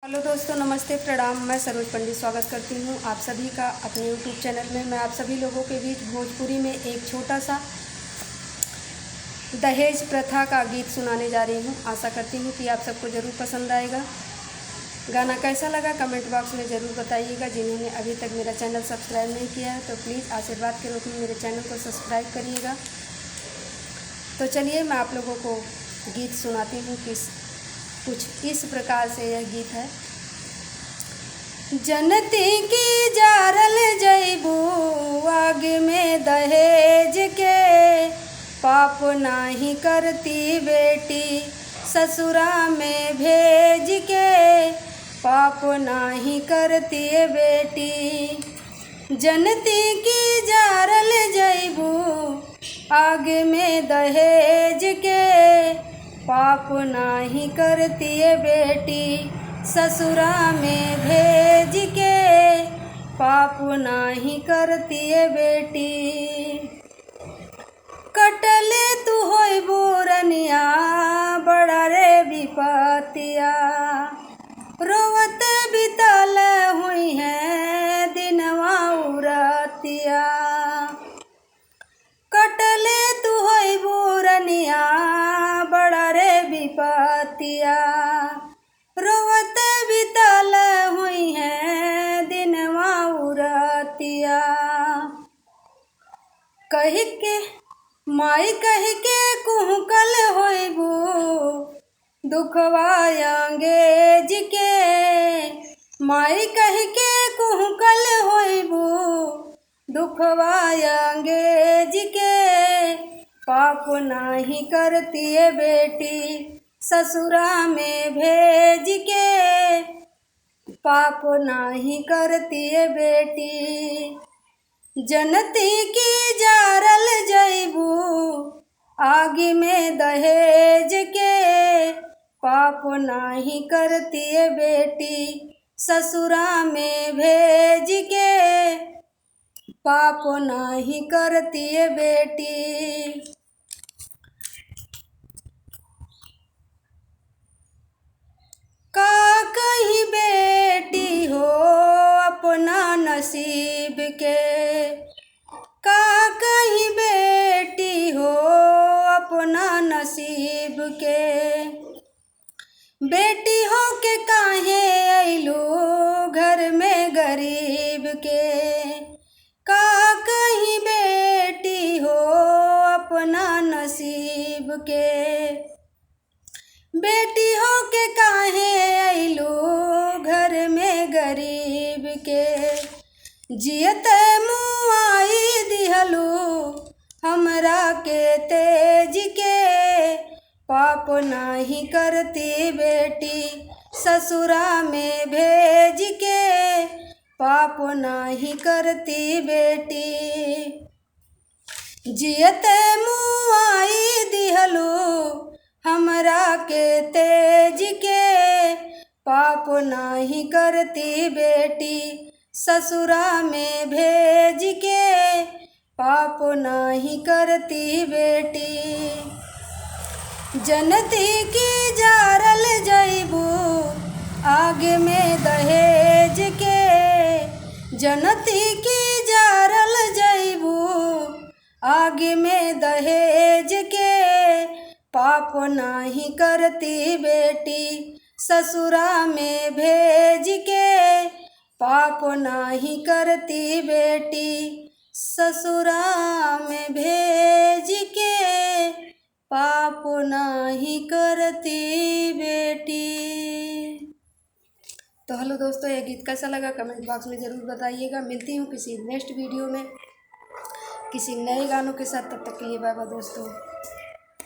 Hello दोस्तों, नमस्ते, प्रणाम। मैं सरोज पंडित स्वागत करती हूँ आप सभी का अपने यूट्यूब चैनल में। मैं आप सभी लोगों के बीच भोजपुरी में एक छोटा सा दहेज प्रथा का गीत सुनाने जा रही हूँ। आशा करती हूँ कि आप सबको ज़रूर पसंद आएगा। गाना कैसा लगा कमेंट बॉक्स में ज़रूर बताइएगा। जिन्होंने अभी तक मेरा चैनल सब्सक्राइब नहीं किया है तो प्लीज़ आशीर्वाद के रूप में मेरे चैनल को सब्सक्राइब करिएगा। तो चलिए मैं आप लोगों को गीत सुनाती हूँ कि कुछ इस प्रकार से यह गीत है। जनती की जारल जइबू आग में दहेज के, पाप नाही करती बेटी ससुरा में भेज के, पाप नाही करती बेटी। जनती की जारल जइबू आग में दहेज के, पाप नाही करती बेटी ससुरा में भेज के, पाप नाही करती बेटी। कटले तू होई बोरनिया बड़ा रे विपतिया, रोवत बितल हुई है दिनवा उरतिया। कटले तू होई बोरनिया बड़ा रे विपतिया, रोवत बितल हुई है दिनवा उरतिया। कही के माई कही के कुहकल होइबू दुखवा अंगेज के, माई कही के कुहकल होइबू दुखवा अंगेज के, पाप नाही करती बेटी ससुरा में भेज के, पाप नाही करती बेटी। जनती की जारल जइबू आग में दहेज के, पाप नाही करती बेटी ससुरा में भेज के, पाप नाही करती बेटी। का कही बेटी हो अपना नसीब के, का कही बेटी हो अपना नसीब के। बेटी हो के काहे अइलू घर में गरीब के, का कही बेटी हो अपना नसीब के। बेटी हो के काहे अइलू घर में गरीब के, जियत मुआई दिहलू हमरा के तेज के, पाप नाही करती बेटी ससुरा में भेज के, पाप नाही करती बेटी। जियत मुआई दिहलू हमरा के तेज के, पाप नाही करती बेटी ससुरा में भेज के, पाप नाही करती बेटी। जनती की जारल जइबू आग में दहेज के, जनती की जारल जइबू आग में दहेज के, पाप नाही करती बेटी ससुरा में भेज के, पाप नाही करती बेटी ससुरा में भेज के, पाप नाही करती बेटी। तो हेलो दोस्तों, यह गीत कैसा लगा कमेंट बॉक्स में ज़रूर बताइएगा। मिलती हूँ किसी नेक्स्ट वीडियो में किसी नए गानों के साथ। तब तक के लिए बाय बाय दोस्तों।